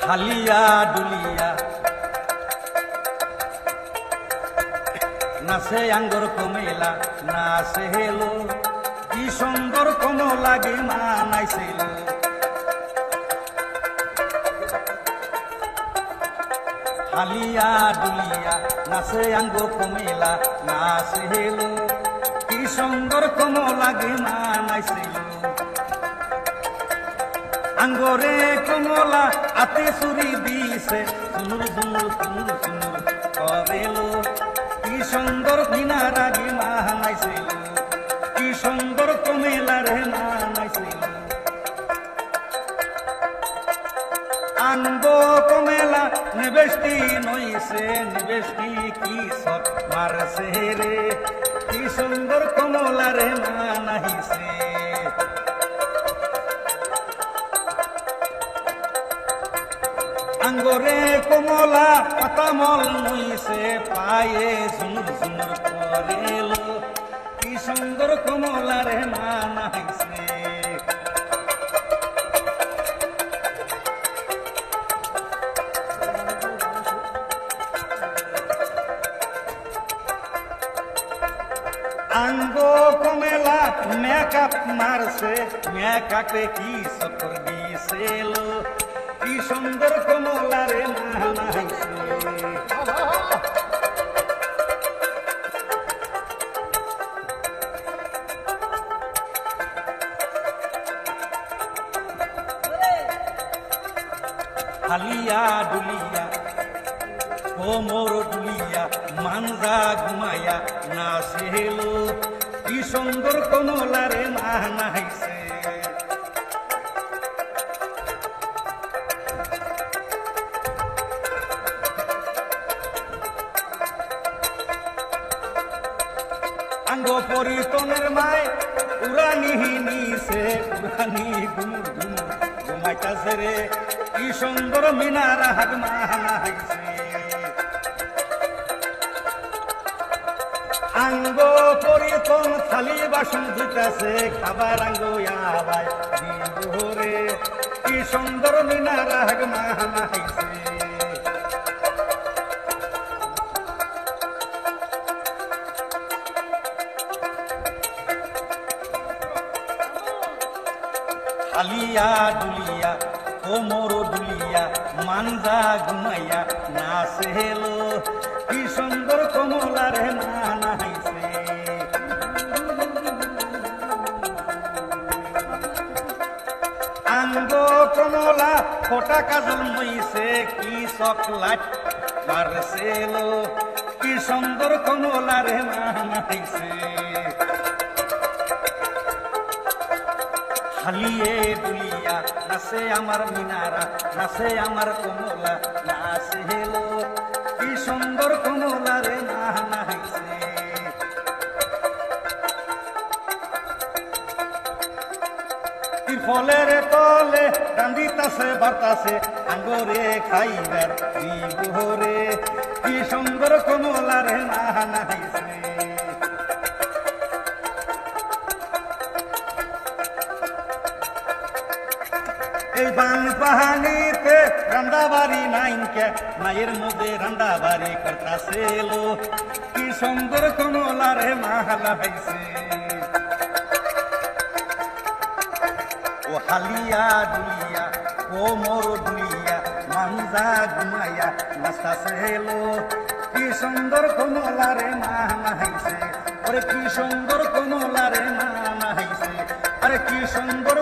হালিয়া ডুলিয়া নাচে আঙ্গর কমেলা নাচে হেলো কি সুন্দর কোন লাগে মানাইছিল হালিয়া ডুলিয়া নাচে আঙ্গ কমেলা নাচে হেলো কি সুন্দর কোন লাগে মানাইছিল আঙ্গরে কমলা আতে সুরি দিছে সুনুর সুনুর সুনুর সুনুর করেলো কি সুন্দর বিনা রাগে মানাইছিল কি সুন্দর কমেলা রে মানাইছিল আঙ্গো কমেলা নিবেষ্টি নইছে নিবেষ্টি কি সব মারছে রে কি সুন্দর কমলা রে মানাইছে আঙ্গরে কমলা পাতামল নইছে পায়ে সুন্দর সুন্দর করেলো কি সুন্দর কমলা রে মানাইছে আঙ্গো কমেলা মেকআপ মারছে মেকআপে কি সকর দিছিল কি সুন্দর কমলা রে মানাইছে হালিয়া ডুলিয়া কোমর ডুলিয়া মানজা ঘুমাইয়া নাচেলো কি সুন্দর কমলা রে মানাইছে আঙ্গ পরিতনের মায় উড়ানি নিছে উড়ানি ঘুমুর ঘুমুর ঘুমাইতাছে রে কি সুন্দর মিনার হাত মানাইছে আঙ্গ পরিতন থালি বাসন ধুইতাছে খাবার আঙ্গ আবাই দিবরে কি সুন্দর মিনার হাত মানাইছে হালিয়া ডুলিয়া কোমর ডুলিয়া মানজা ঘুমাইয়া নাচেলো কি সুন্দর কমলা রে মানাইছে আঙ্গ কমলা ফোটা কাজল মইছে কি চকলাট মারছেলো কি সুন্দর কমলা রে মানাইছে হালিয়ে ডুলিয়া নাচে আমার মিনারা নাচে আমার কমলা নাচে হেলো কি সুন্দর কমলা রে মানাইছে ফলের তলে কান্দিতাছে বাতাসে আঙ্গরে খাইবার দিবরে কি সুন্দর কমলা রে মানাইছে এই বান পাহানিতে রান্দাবাড়ি নাইনকে মায়ের মধ্যে রান্দাবাড়ি করতাছিল কি সুন্দর কমলা রে মানাইছে ও হালিয়া ডুলিয়া কোমর ডুলিয়া মানজা ঘুমাইয়া নাচতাছিল কি সুন্দর কমলা রে মানাইছে ওরে কি সুন্দর কমলা রে মানাইছে আরে কি সুন্দর